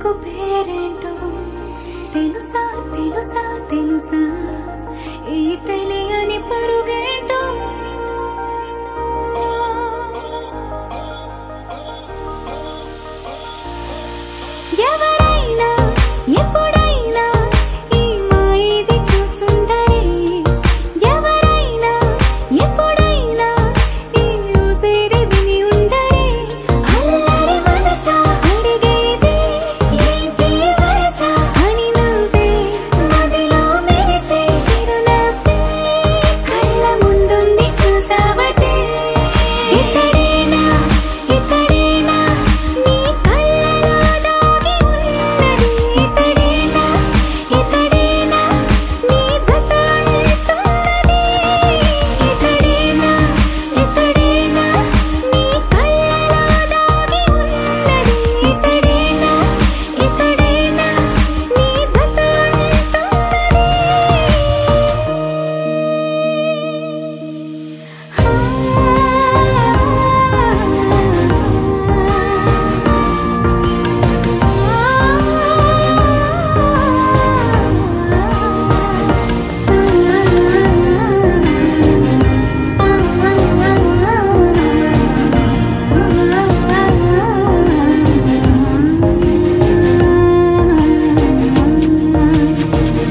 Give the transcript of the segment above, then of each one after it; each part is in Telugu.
మనసుకు పేరేంటో తెలుసా తెలుసా తెలుసా ఈ తెలియని పరుగేంటో ఎవరైనా ఎప్పుడైనా ఈ మాయది చూసుండరే ఎవరైనా ఎప్పుడైనా ఈ ఊసేది విని ఉండరే అల్లరి మనసా అడిగేది ఏంటి వరస అని నవ్వే మదిలో మెరిసే చిరునవ్వే కళ్ళ ముందుంది చూసావటే ఇతడేనా ఇతడేనా నీ కళ్ళలో దాగి ఉన్నది ఇతడేనా ఇతడేనా నీ జత అంటున్నది ఇతడేనా ఇతడేనా నీ కళ్ళలో దాగి ఉన్నది ఇతడేనా ఇతడేనా నీ జత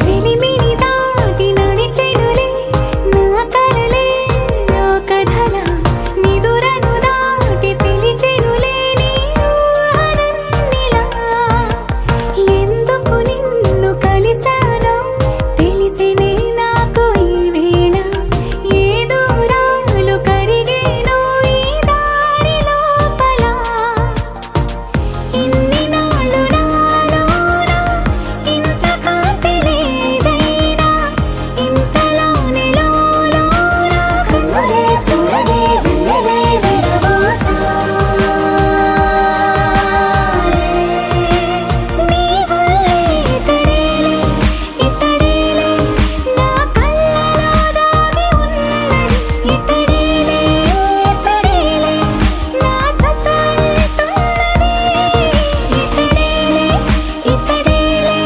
చెలిమిని దాటి నడిచెనులే నా కలలే ఓ కథల నిదురను దాటి పిలిచెనులే నీ ఊహలన్నిలా ఎందుకు నిన్ను కలిసానో తెలిసినే నాకు ఈ వేళ ఏ దూరాలు కరిగేనో ఈ దారి లోపల ఇన్ని నాళ్ళు నాలోనా ఇంత కాంతి లేదైనా ఇంతలోనే లోలోన కన్నులే చూడలే వెన్నెలే విరబోసాయే నీ వల్లే ఇతడేలే ఇతడేలే నా కళ్ళలో దాగి ఉన్నది ఇతడేలే ఇతడేలే నా జత అంటున్నది ఇతడేలే ఇతడేలే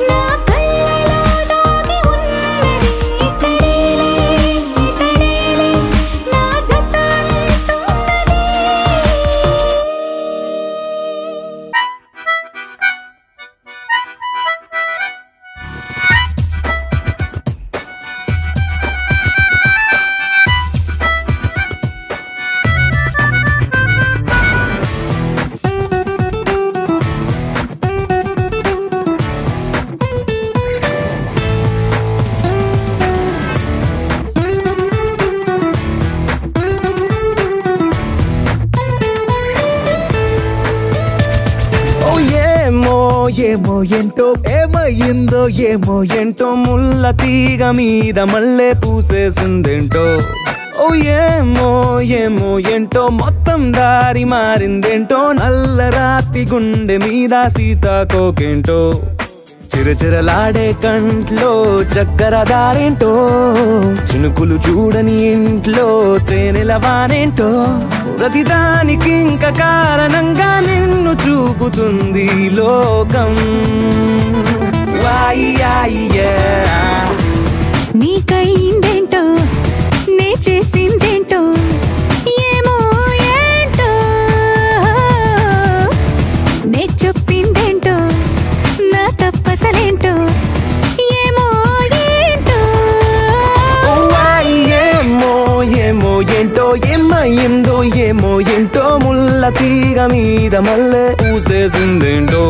నా కళ్ళలో దాగి ఉన్నది ఇతడేలే ఇతడేలే నా జత అంటున్నది ఓ ఏమో ఏమో ఏంటో ఏమయ్యిందో ఏమో ఏంటో ముళ్ళ తీగ మీద మళ్ళీ పూసేసిందేంటో ఓ ఏమో ఏమో ఏంటో మొత్తం దారి మారిందేంటో నల్ల రాతి గుండె మీద సీతాకోకేంటో చిరచిరలాడే కంట్లో చక్కెర దారేంటో చినుకులు చూడని ఇంట్లో తేనెల వానేంటో ప్రతిదానికి ఇంక కారణంగా నిన్ను చూపుతుంది ఈ లోకం వాయ్యాయ్యా నీకైందేంటో నే చేసిందేంటో ఏమో ఏంటో నే చెప్పిందేంటో నా తప్పసలేంటో ఏమో ఏంటో ఏమో ఏమో ఏంటో ఏమయ్యిందో ఏమో ఏంటో ముళ్ళ తీగ మీద మళ్ళీ పూసేసిందేంటో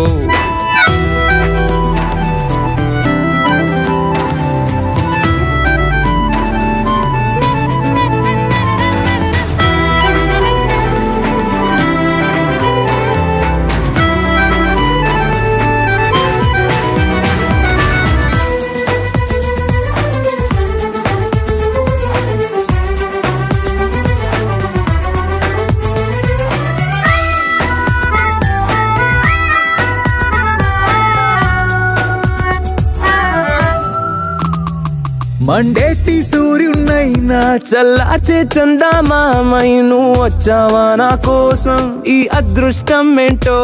మండేటి సూర్యున్నైనా చల్లార్చే చందమామై నువ్వు వచ్చావా నా కోసం ఈ అదృష్టం ఏంటో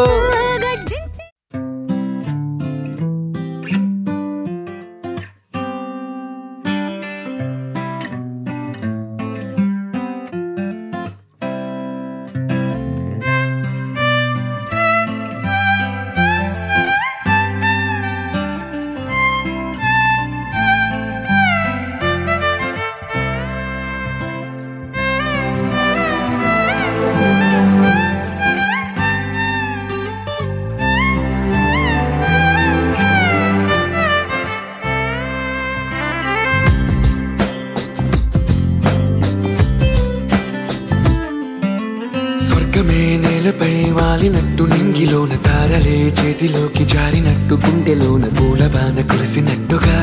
నేలపై వాలినట్టు నింగిలోన తారలే చేతిలోకి జారినట్టు గుండెలోన పూలవాన కురిసినట్టుగా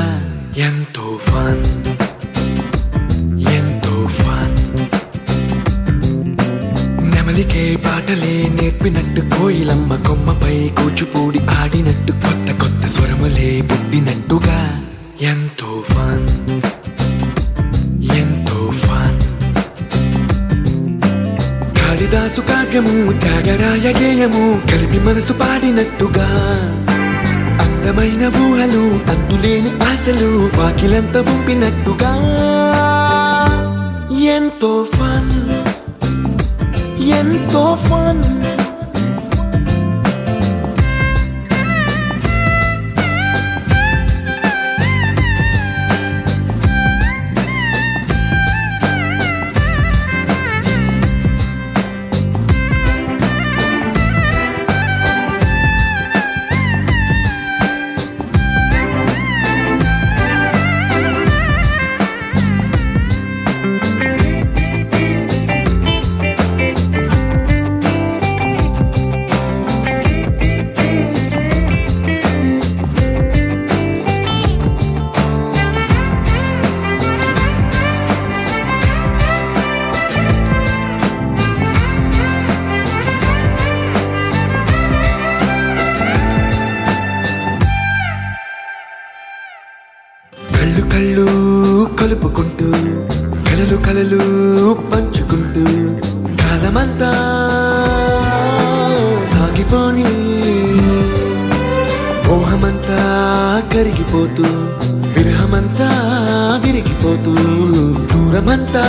ఎంతో ఫన్ ఎంతో ఫన్ నెమలికే పాటలే నేర్పినట్టు కోయిలమ్మ కొమ్మపై కూచిపూడి ఆడినట్టు కొత్త కొత్త స్వరములే పుట్టినట్టుగా ఎంతో ఫన్ ఎంతో ఫన్ కాళిదాసు కావ్యము త్యాగరాయ గేయము కలిపి మనసు పాడినట్టుగా అందమైన ఊహలు అంతులేని ఆశలు వాకిలంత పంపినట్టుగా ఎంతో ఫన్ ఎంతో ఫన్ కళ్ళు కళ్ళు కలుపుకుంటూ కలలు కలలు పంచుకుంటూ కాలమంతా సాగిపోని మోహమంతా కరిగిపోతూ విరహమంతా విరిగిపోతూ దూరమంతా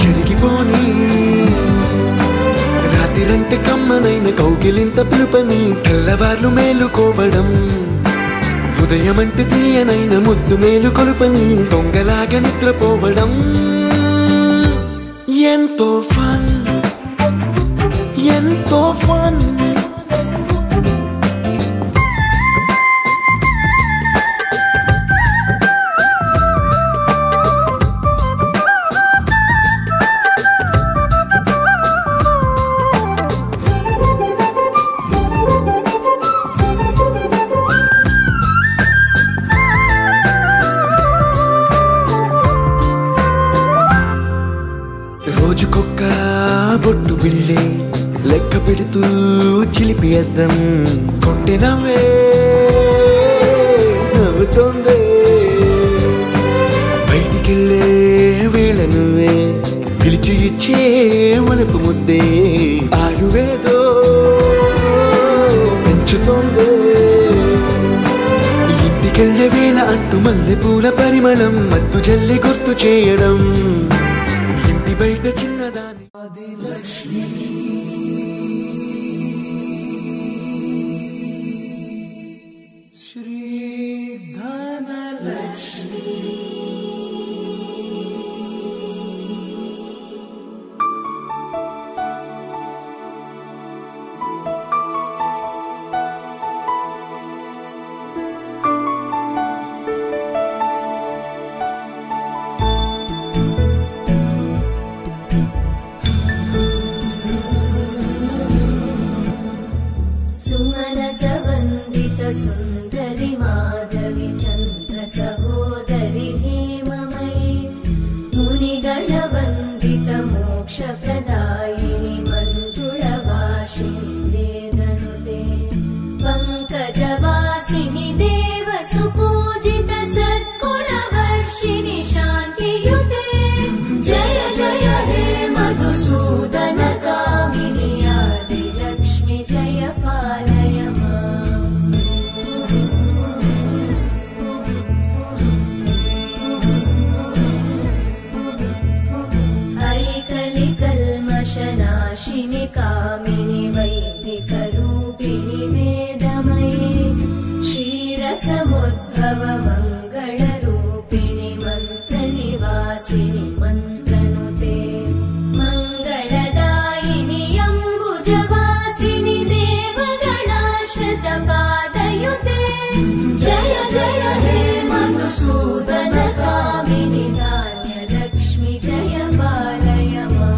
జరిగిపోని రాత్రిరంటే కమ్మనైన కౌగిలింత పిలుపని తెల్లవార్లు మేలుకోవడం ఉదయమంటే తీయనైన ముద్దు మేలు కొలుపని దొంగలాగా నిద్రపోవడం ఎంతో ఫన్ ఎంతో ఫన్ రోజుకొక్క బొట్టు బిళ్ళే లెక్క పెడుతూ చిలిపి అద్దం కొంటె నవ్వే నవ్వుతోందే బయటికెళ్ళే వేళ నువ్వే పిలిచి ఇచ్చే వలపు ముద్దే ఆయువేదో పెంచుతోందే ఇంటికెళ్ళే వేళ అంటూ మల్లె పూల పరిమళం మత్తు జల్లి గుర్తు చేయడం బయట చిన్నదాని ఆదిలక్ష్మి శ్రీ ధనలక్ష్మి सुंदरि माधवी चंद्र सहोदरि हेममयी मुनिगणवंदित मोक्ष प्रदायिनि मंजुळभाषिणि वेदनुते पंकजवासिनि देव सुपूजित सद्गुणवर्षिणि शान्तियुते जय जय हे मधुसूदन कामिनि आदिलक्ष्मि जय पालय नाशिनि कामिनि वैदिकरूपिणि वेदमये क्षीरसमुद्भव मङ्गलरूपिणि मन्त्रनिवासिनि मन्त्रनुते मङ्गलदायिनि अम्बुजवासिनि देवगणाश्रितपादयुते जय जय हे मधुसूदन कामिनि धान्यलक्ष्मि जय पालय माम्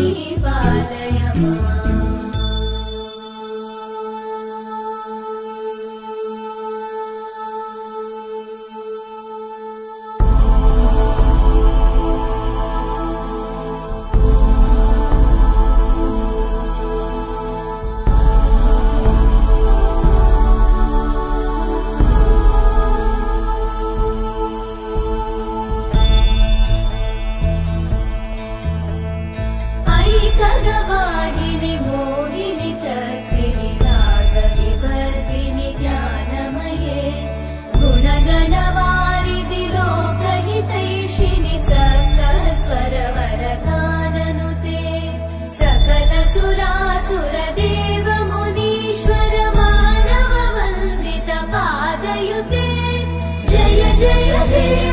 लक्ष्मी पालय माम्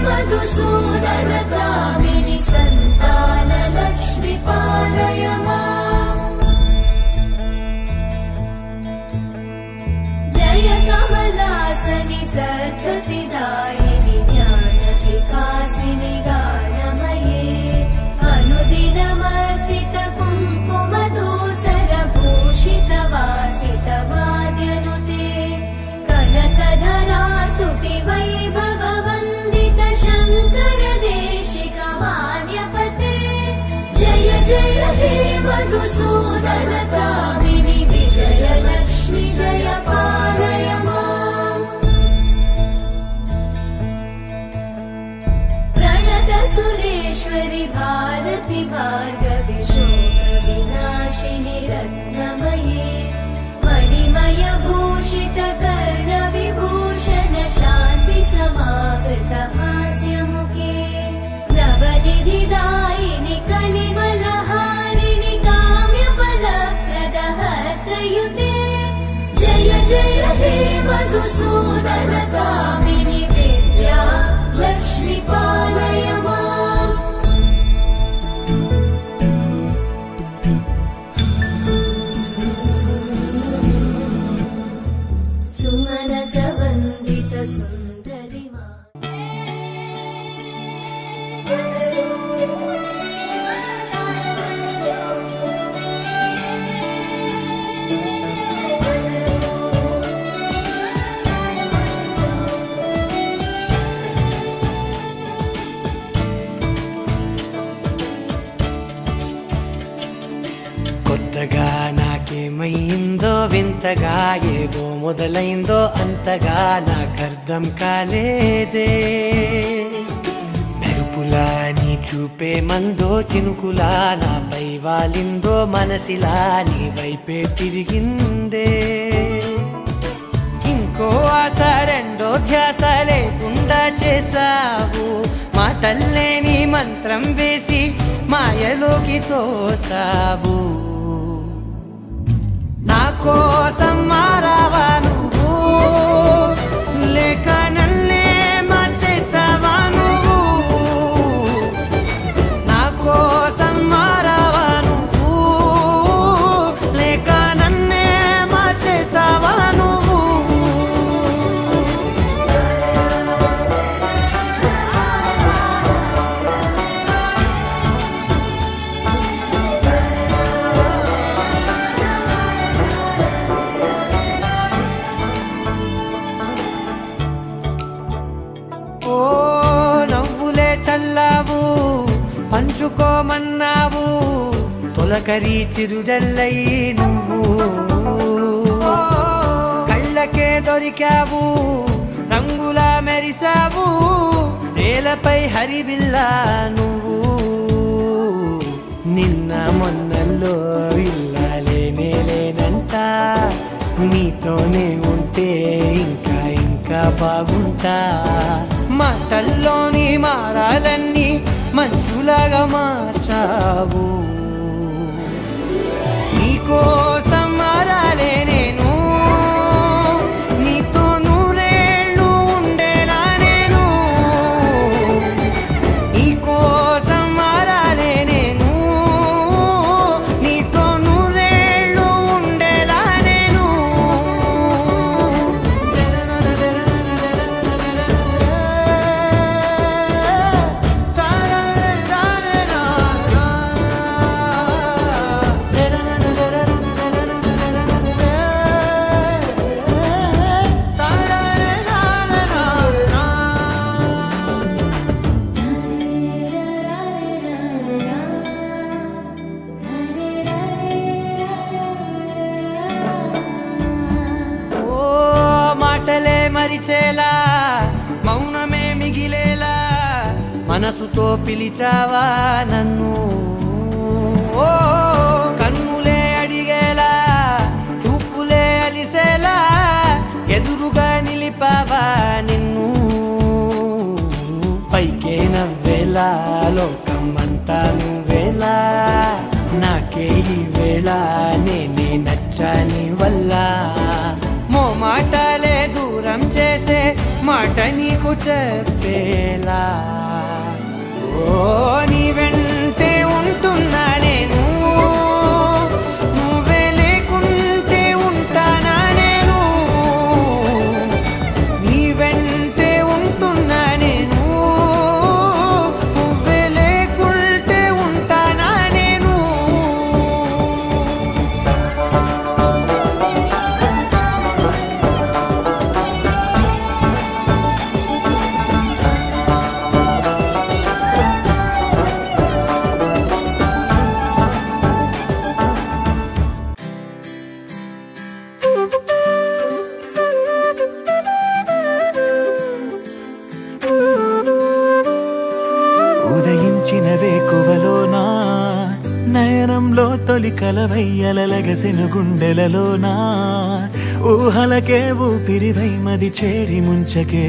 मधुसूदन कामिनि सन्तान लक्ष्मी पालय माम् जय कमलासनि सद्गतिदायिनि ज्ञान विकासिनि गानमये अनुदिनमर्चित कुङ्कुमधूसर भूषित वासित वाद्यनुते कनकधरा स्तुति वैभव शङ्कर देशिक मान्यपते जय जय हे मधुसूदन कामिनि विजय लक्ष्मी जय पालय माम् प्रणत सुरेश्वरि भारति भार्गवि शोक विनाशिनि रत्नमये मणिमय भूषित कर्ण विभूषण शान्ति समावृत हास्यमुखे नवनिधिदायिनि कलिमलहारिणि काम्यफलप्रद हस्तयुते जय जय हे मधुसूदन कामिनि विद्या लक्ष्मी पालय माम् सुमनस वन्दित सुन्दरि కొత్తగా నాకేమైందో వింతగా ఏదో మొదలైందో అంతగా నాకర్థం కాలేదే మెరుపులా నీ చూపే మందో చినుకులా నాపై వాలిందో మనసిలా నీ వైపే తిరిగిందే ఇంకో ఆశ రెండో ధ్యాస లేకుండా చేసావు మాటల్లే నీ మంత్రం వేసి మాయలోకి తోసావు నా కోసం మారావా నువ్వు లేక నన్నే మార్చేసావా నువ్వు నా కోసం మారావా నువ్వు లేక నన్నే మార్చేసావా నువ్వు చల్లావు పంచుకోమన్నావు తొలకరి చిరుజల్లై నువ్వు కళ్ళకే దొరికావు రంగులా మెరిసావు నేలపై హరివిల్లా నువ్వు నిన్న మొన్నల్లో ఇల్లాలేనే లేనంట నీతోనే ఉంటే ఇంకా ఇంకా బాగుంటా మాటల్లోని మారాలన్నీ మంచులాగా మార్చావు నీకోసం మారాలే నేను నీతో నూరేళ్ళు ఉండేలా నేను నీకోసం మారాలే నేను నీతో నూరేళ్ళు ఉండేలా నేను మరిచేలా మౌనమే మిగిలేలా మనసుతో పిలిచావా నన్ను ఓ కన్నులే అడిగేలా చూపులే అలిసేలా ఎదురుగా నిలిపావా నిన్ను పైకే నవ్వేలా లోకమంతా నువ్వేలా నాకే ఈ వేళ నేనే నచ్చాని వల్ల మో మాటలే దూరం చేసే మాట నీకు చెప్పేలా ఓ నీ వెంటే ఉంటున్నా నేను నువ్వే లేకుంటే ఉంటానా నేను నీ వెంటే ఉంటున్నా నేను నువ్వే లేకుంటే ఉంటానా నేను ఉదయించిన వేకువలోనా నయనంలో తొలి కలవయ్యలగసిన గుండెలలోనా ఊహలకే ఊపిరివై మది చేరి ముంచకే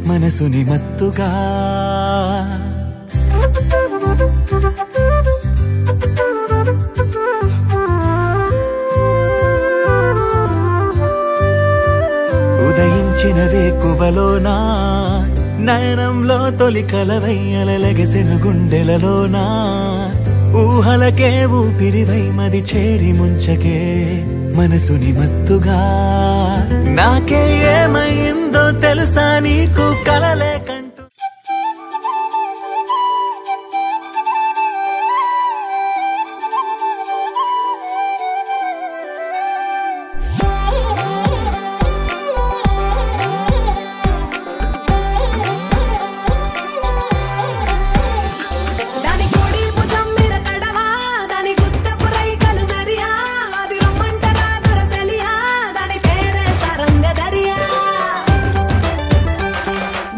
మనసుని మత్తుగా ఉదయించిన వేకువలోనా నయనంలో తొలి కలవయ్యలగసిన గుండెలలోనా ఊహలకే ఊపిరివై మది చేరి ముంచకే మనసుని మత్తుగా నాకే ఏమైందో తెలుసా నీకు కలలే కంటూ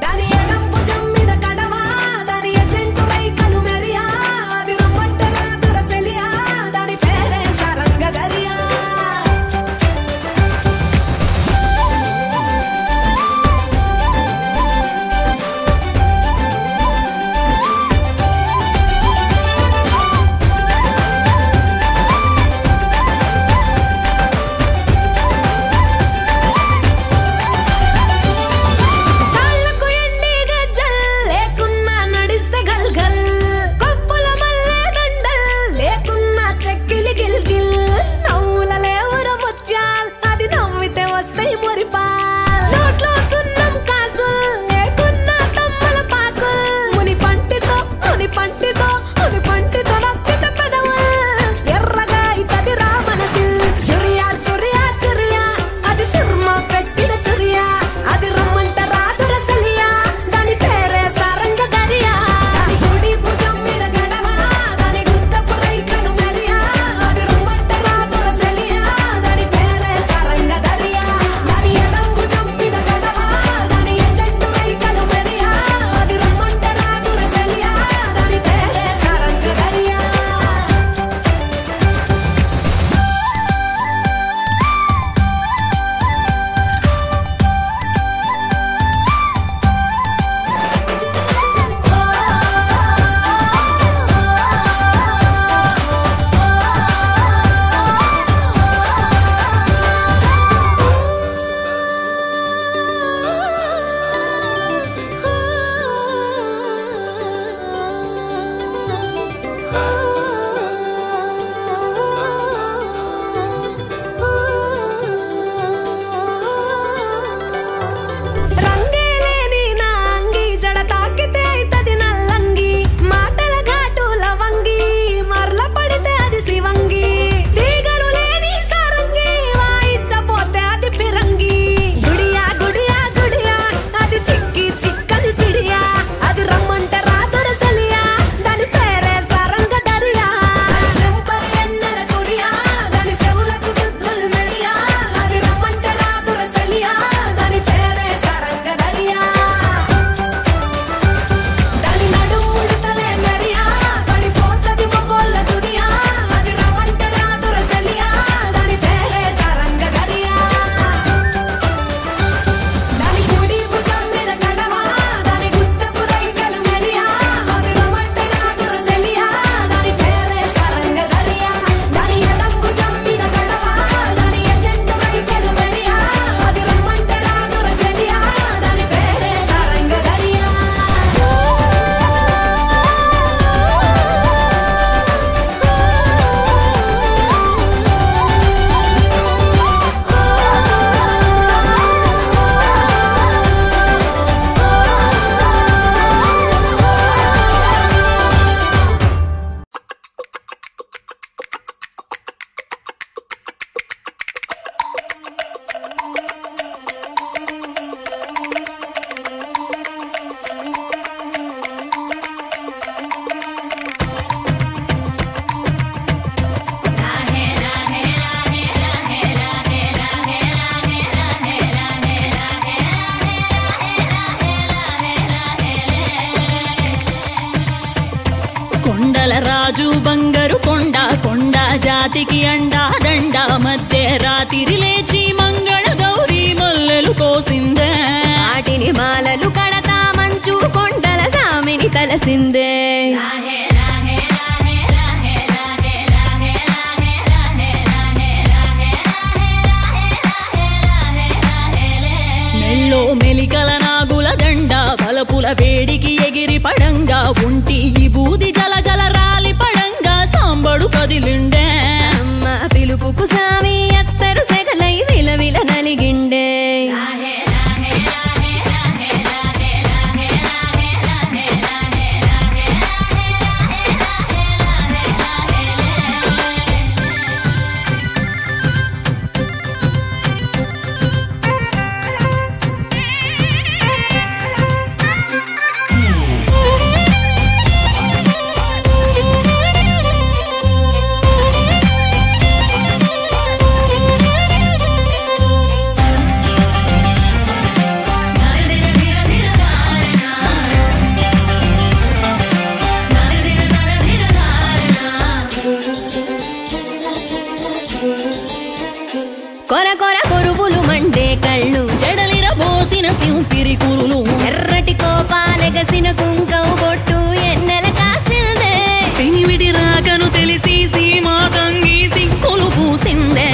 Dani జాతికి అండా దండ మధ్య రాత్రి లేచి మంగళ గౌరీ మొల్లలు కోసిందే వాటిని మాలలు కడతా మంచు కొండల సామిని తలసిందే మెల్లో మెలికల నాగుల దండ బలపుల వేడికి ఎగిరి పడంగా ఉంటి ఈ బూది జల జల రాలి పడంగా సాంబడు కదిలిండే అమ్మ పిలుపుకు సామి అత్తరు సెగలై విలవిల నలిగిండే కొర కొర కొరువులు మండే కళ్ళు జడలిర బోసిన సింపిరి కురులు ఎర్రటి కోపాలెగసిన కుంకం బొట్టు ఎన్నెల కాసిందే పెనివిడి రాకను తెలిసి సీమా తంగి సిక్కులు పూసిందే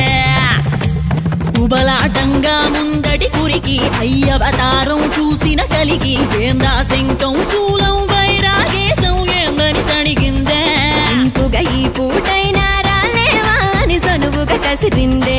ఉబలాటంగా ముందటి కురికి అయ్యవతారం చూసిన కలిగి ఏందా శంకం చూలం వైరాగేశం ఏందని సణిగిందే ఇంకుగా ఈ పూటైనా రాలేవా అని సనువుగా కసిరిందే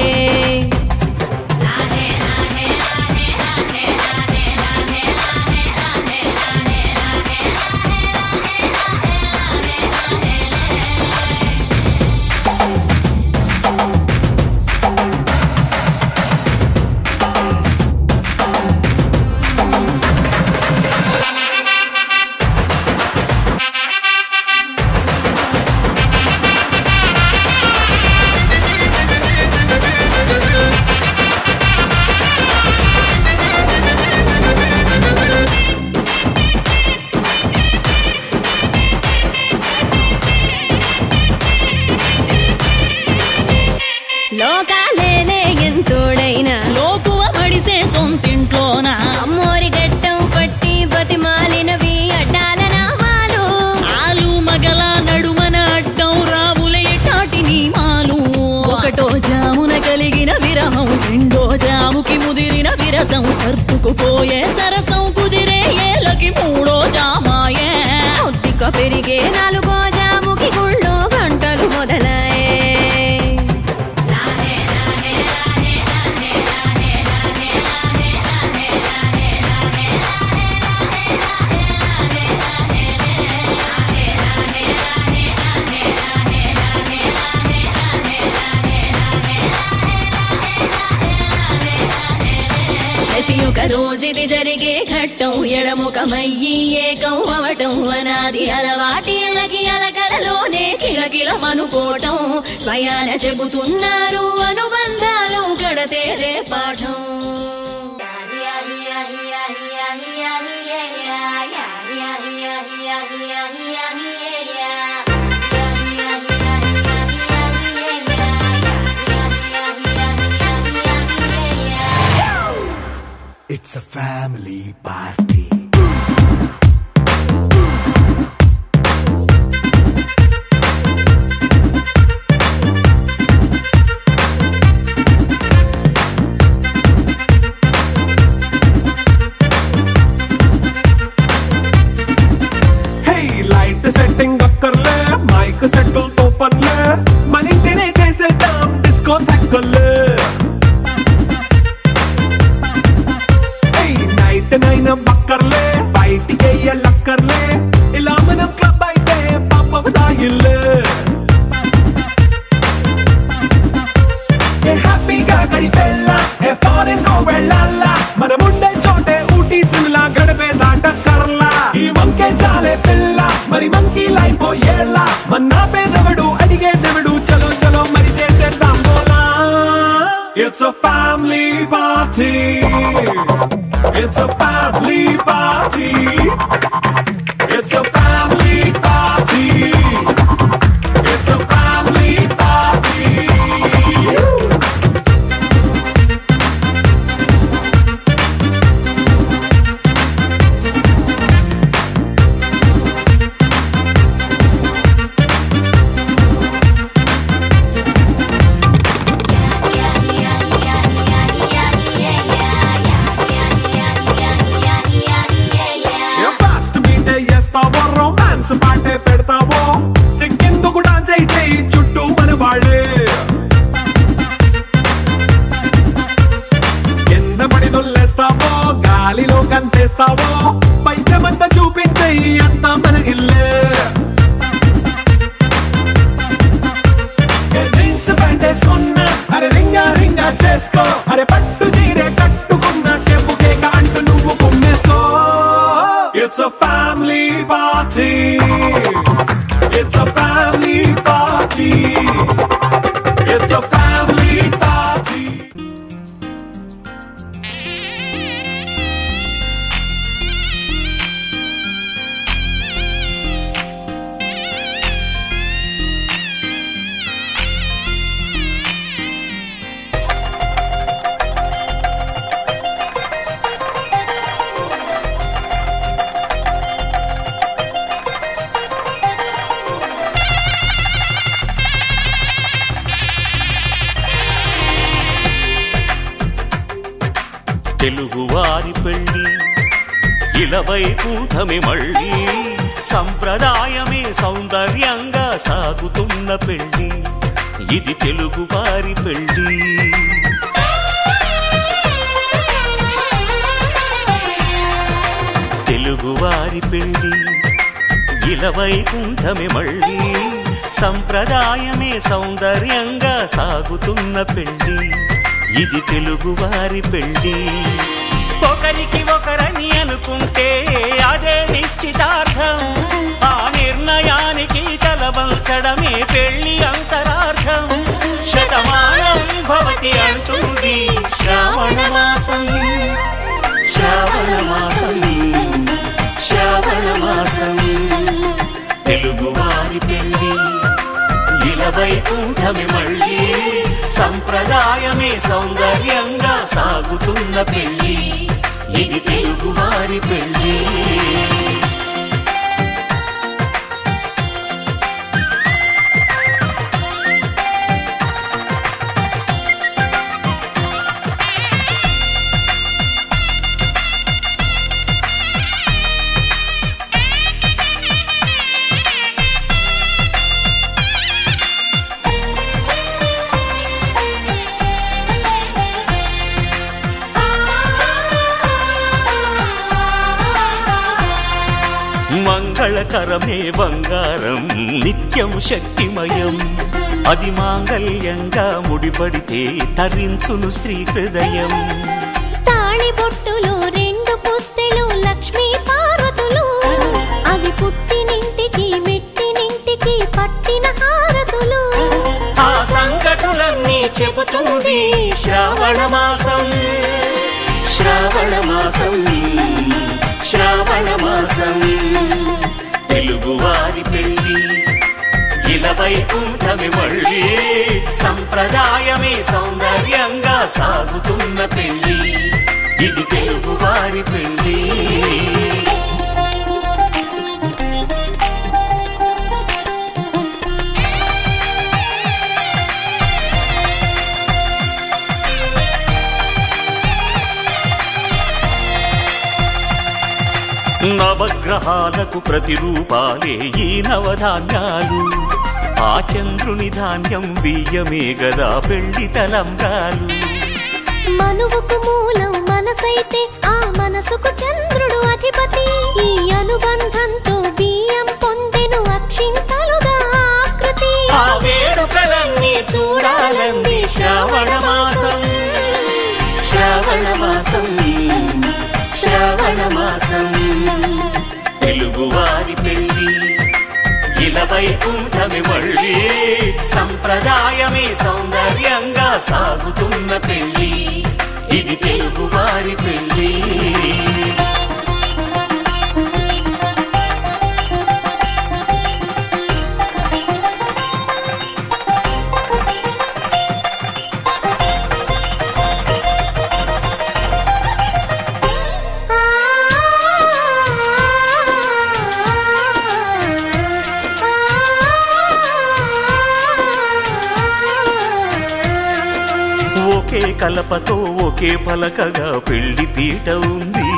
లోకాలేలే ఎంతోడైనా లోకువ మడిసే సొంతింట్లోన అమ్మోరి గట్టం పట్టి బతిమాలినవి అడ్డాల నామాలు ఆలు మగల నడుమన అడ్డం రావులే టాటి నీమాలు ఒకటో జామున కలిగిన విరహం రెండో జాముకి ముదిరిన విరసం సర్దుకుపోయే సరసం కుదిరే ఏలకి మూడో జామాయే కొద్దిగా పెరిగే నాలుగో జాముకి గుళ్ళో గంటలు మొదలయ్యే ప్రతి ఒక్క రోజుది జరిగే ఘట్టం ఎడముఖమయ్యి ఏకం అవటం అనాది అలవాటిళ్ళకి అలకలలోనే కిలకిలమనుకోవటం స్వయాన చెబుతున్నారు అనుబంధాలు గడతేరే పాఠం It's a family party. Hey, light setting అక్కర్లే మైక్ సెట్లు తోపన్లే మన ఇంటినే చేసేద్దాం డిస్కో తక్కర్లే నైట్ నైన్ బక్కర్లే బయటికి లక్కర్లే ఇలా మనం క్లబ్ అయితే పాప దాయిల్లే హ్యాపీగా గడిపెళ్ళ ఏ ఫారెన్ కో వెళ్ళాల మనం ఉండే చోటే ఊటీ సిమ్లా గడిపే దాటక్కర్లా ఈ వంకే చాలే పిల్ల మరి మంకీ లైఫ్ ఏళ్ళ మన్నా పేదవడు అడిగే దేవుడు చలో చలో మరి చేసేద్దాం బోలా It's a family party. It's a family party. It's a family party. It's a family party. చేసుకో అరే పట్టు చీరే కట్టుకున్న చెప్పుకేక అంటూ నువ్వు కుమ్మేసుకో it's a family party it's a family party it's a family party తెలుగువారి పెళ్ళి ఇలవై కూటమి మళ్ళీ సంప్రదాయమే సౌందర్యంగా సాగుతున్న పెళ్ళి ఇది తెలుగువారి పెళ్ళి తెలుగువారి పెళ్ళి ఇలవై కూటమి మళ్ళీ సంప్రదాయమే సౌందర్యంగా సాగుతున్న పెళ్ళి ఇది తెలుగువారి పెళ్ళి ఒకరికి ఒకరని అనుకుంటే అదే నిశ్చితార్థం ఆ నిర్ణయానికి తలవంచడమే పెళ్లి అంతరార్థం శతమానం భవతి అంటుంది శ్రావణ మాసం శ్రావణ మాసం శ్రావణ మాసం తెలుగువారి పెళ్ళి ఇలవై కూటమి మళ్ళీ సంప్రదాయమే సౌందర్యంగా సాగుతున్న పెళ్ళి ఇది తెలుగువారి పెళ్ళి మంగళకరమే బంగారం నిత్యం శక్తిమయం అది మాంగళ్యంగా ముడిపడితే తరించును స్త్రీ హృదయం తాళిబొట్టులో రెండు పుస్తెలు లక్ష్మీ పార్వతులు అవి పుట్టినింటికి మెట్టినింటికి పట్టిన హారతులు ఆ సంగతులన్నీ చెబుతుంది శ్రావణ మాసం శ్రావణ మాసం శ్రావణ మాసం తెలుగువారి పెళ్ళి ఇలవై కూటమి మళ్ళీ సంప్రదాయమే సౌందర్యంగా సాగుతున్న పెళ్ళి ఇది తెలుగువారి పెళ్ళి నవగ్రహాలకు ప్రతిరూపాలే ఈ నవధాన్యాలు ఆ చంద్రుని ధాన్యం బియ్యమే గదా పెళ్లి తలంబ్రాలు మనువుకు మూలం మనసైతే ఆ మనసుకు చంద్రుడు అధిపతి ఈ అనుబంధంతో బియ్యం పొందెను అక్షింతలుగా ఆకృతి ఆ వేడుకలన్నీ చూడాలంది శ్రావణ మాసం శ్రావణ మాసం శ్రావణ మాసం తెలుగువారి పెళ్ళి ఇలవై కూటమి మళ్ళీ సంప్రదాయమే సౌందర్యంగా సాగుతున్న పెళ్ళి ఇది తెలుగువారి పెళ్ళి ఒకే కలపతో ఒకే పలకగా పెళ్లి పీట ఉంది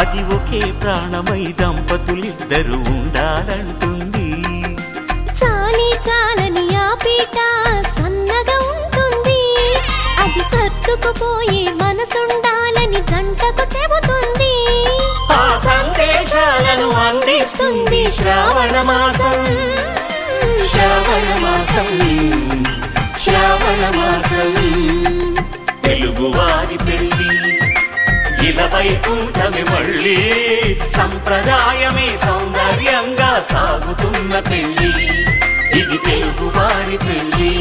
అది ఒకే ప్రాణమై దంపతులిద్దరూ ఉండాలంటుంది చాలి చాలని ఆ పీట సన్నగా ఉంటుంది అది సర్దుకుపోయే మనసుండాలని జంటకు చెబుతుంది ఆ సందేశాలను అందిస్తుంది శ్రావణ మాసం శ్రావణ మాసం శ్రావణ మాసం వైకుంఠమే మళ్ళీ సంప్రదాయమే సౌందర్యంగా సాగుతున్న పెళ్లి ఇది తెలుగు వారి పెళ్లి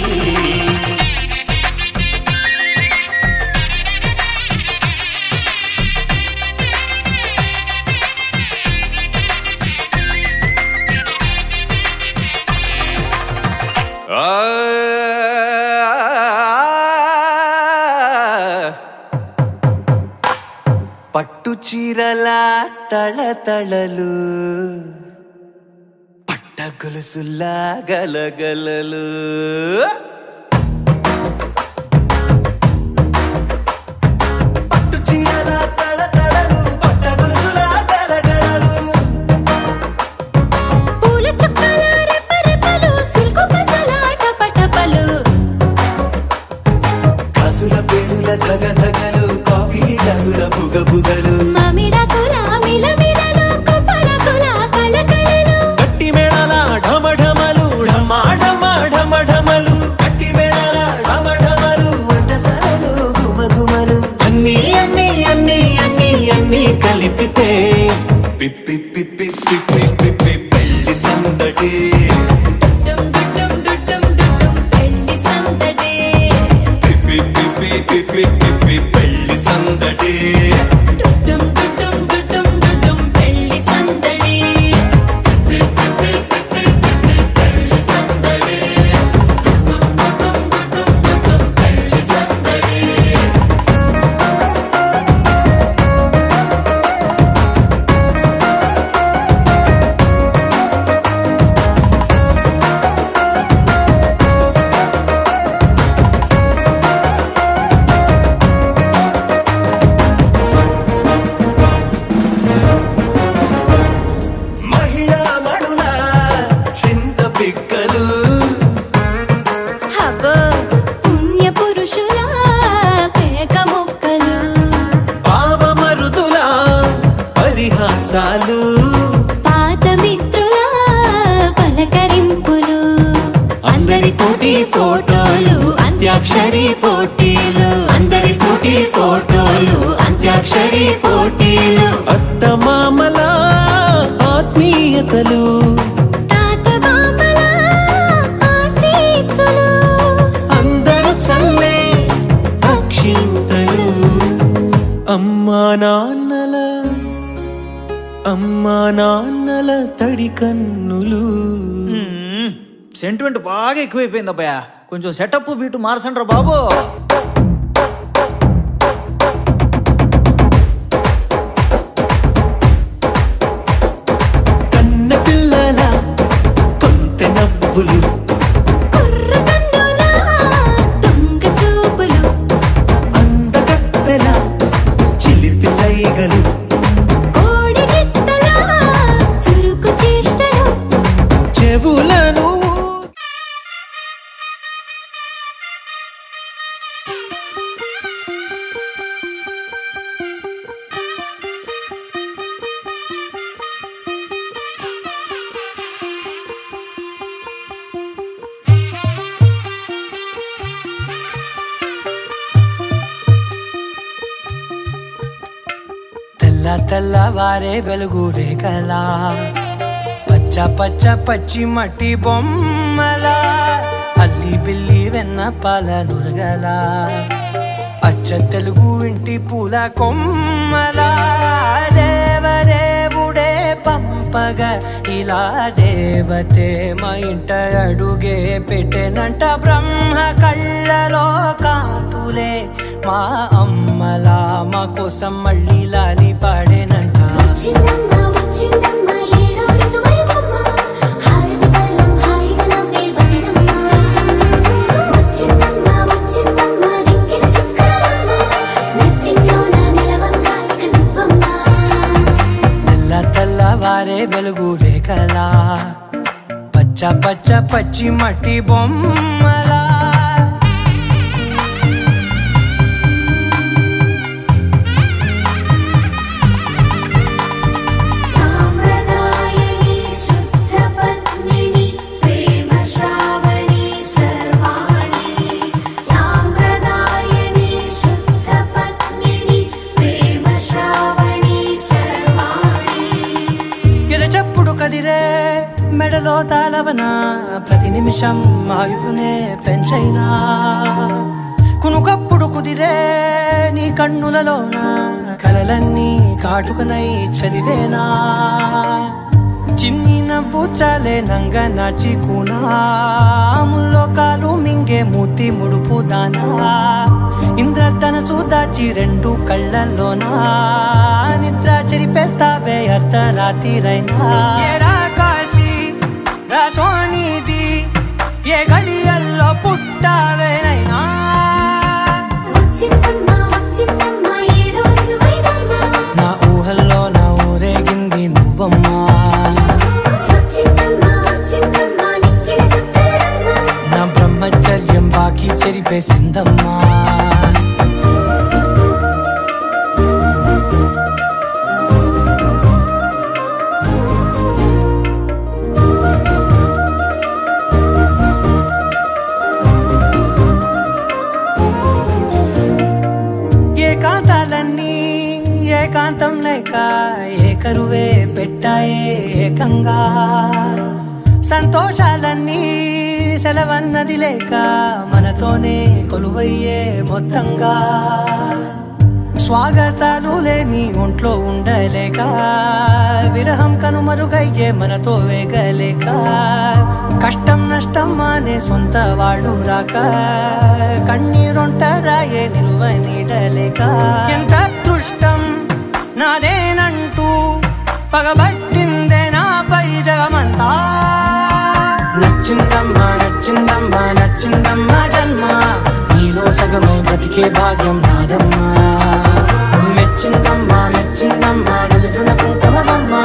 పట్టు చీరల తళతళలు పట్ట గొలుసులా గలగలలు పట్టు చీరల తళతళలు పట్ట గొలుసులా గలగలలు పూల చుక్కల రెపరెపలు సిల్కు పంచల టపటపలు కాసుల పేరుల ధగధగలు కాఫీ గ్లాసుల బుగబుగలు మామిడాకుల మిలమిలలు కొబ్బరకుల కళకళలు గట్టి మేళాల ఢమఢమలు ఢమాఢమఢమఢమలు గట్టి మేళాల ఢమఢమలు వంటసాలలు గుమగుమలు అన్నీ అన్నీ అన్నీ అన్నీ అన్నీ కలిపితే పిప్పి పిప్పి పిప్పి పిప్పి పెళ్లి సందడి డుడ్డం డుడ్డం డుడ్డం డుడ్డం పెళ్లి సందడి పిప్పి పిప్పి పిప్పి పిప్పి పెళ్లి సందడి డుడ్డం డుడ్డం డుడ్డం డుడ్డం పెళ్లి సందడి పిప్పి పిప్పి పిప్పి పిప్పి పెళ్లి సందడి డుడ్డం డుడ్డం డుడ్డం డుడ్డం పెళ్లి సందడి మహిళా మడుల చింత పిక్కలు హబ్బో పుణ్య పురుషుల కేక మొక్కలు పావమరుదుల పరిహాసాలు పాత మిత్రుల పలకరింపులు అందరితోటి ఫోటోలు అంత్యాక్షరి పోటీలు అందరితోటి ఫోటోలు అంత్యాక్షరి పోటీలు అత్తమామల ఆత్మీయతలు తాత బామ్మల ఆశీస్సులు అందరూ చల్లే అక్షింతలు అమ్మా నాన్నల తడి కన్నులు సెంటిమెంట్ బాగా ఎక్కువైపోయింది అబ్బాయ కొంచెం సెటప్ బీటు మార్చండ్రా బాబు కన్న పిల్లల కొంటె నవ్వులు కుర్ర కన్నుల దొంగ చూపులు అందగత్తెల చిలిపి సైగలు కోడి గిత్తల చురుకు చేష్టలు చెవులను తెల్లవారే వెలుగు రేఖలా పచ్చ పచ్చ పచ్చి మట్టి బొమ్మలా అల్లి బిల్లి వెన్న పాల నురగలా అచ్చ తెలుగు ఇంటి పూల కొమ్మలా దేవదేవుడే పంపగా ఇలా దేవతే మా ఇంట అడుగే పెట్టెనంట బ్రహ్మ కళ్ళలో కాంతులే మా అమ్మలా మా కోసం మళ్ళీ లాలి పాడేనంట వచ్చిందమ్మ వచ్చిందమ్మ ఏడో ఋతువైవమ్మ హారతి పళ్ళం హాయిగా నవ్వే వదినమ్మ వచ్చిందమ్మ వచ్చిందమ్మ దిక్కిన చుక్కలమ్మ నెట్టింట్లోన నిలవంగా ఇక నువ్వమ్మ తెల్లవారే వెలుగు రేఖలా పచ్చ పచ్చ పచ్చి మట్టి బొమ్మలా సామ్రదాయని శుద్ధ పద్మిని ప్రేమ శ్రావణి సర్వాణి సామ్రదాయని శుద్ధ పద్మిని ప్రేమ శ్రావణి గుండెలో తాళవన ప్రతి నిమిషం ఆయుధునే పెంచైనా కునుకప్పుడు కుదిరే నీ కన్నులలోన కలలన్నీ కాటుకనై చదివేనా చిన్ని నవ్వు చాలే నంగ నాచి కూనాముల్లో కాలు మింగే మూతి ముడుపు దానా ఇంద్రధనసు దాచి రెండు కళ్ళల్లోనా నిద్ర చెరిపేస్తావే అర్ధరాత్రిరైనా ఏరా కాశీ రా సోనిది ఏ గడియల్లో పుట్టావేనైనా నా ఊహల్లో నా ఊరేగింది నువ్వమ్మా నా బ్రహ్మచర్యం బాకీ చెరిపేసిందమ్మా ఏకాంతాలన్నీ ఏకాంతం లేక ఏకరువే పెట్టాయే ఏకంగా సంతోషాలన్నీ సెలవన్నది లేక మనతోనే కొలువయ్యే మొత్తంగా స్వాగతాలు లేని ఒంట్లో ఉండలేక విరహం కనుమరుగయ్యే మనతో వేగలేక కష్టం నష్టం అనే సొంత వాళ్ళు రాక కన్నీరొంటరాయే నిలువ నీడలేక ఎంత అదృష్టం నాదేనంటూ పగబట్టిందే నాపై జగమంతా నచ్చిందమ్మా నచ్చిందమ్మా నచ్చిందమ్మా జన్మ నీలో సగమై బ్రతికే భాగ్యం నాదమ్మా మెచ్చిందమ్మా మెచ్చిందమ్మా నిలుతున్న కుంకుమమ్మా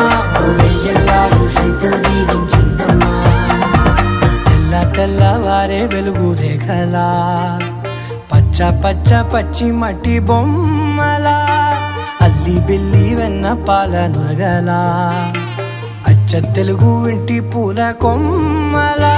వెయ్యల్లాలు శంకరు దీవించిందమ్మా తెల్ల తెల్లవారే వెలుగు రేఖలా పచ్చ పచ్చ పచ్చి మట్టి బొమ్మలా అల్లి బిల్లి వెన్న పాల నురగలా అచ్చ తెలుగు ఇంటి పూల కొమ్మలా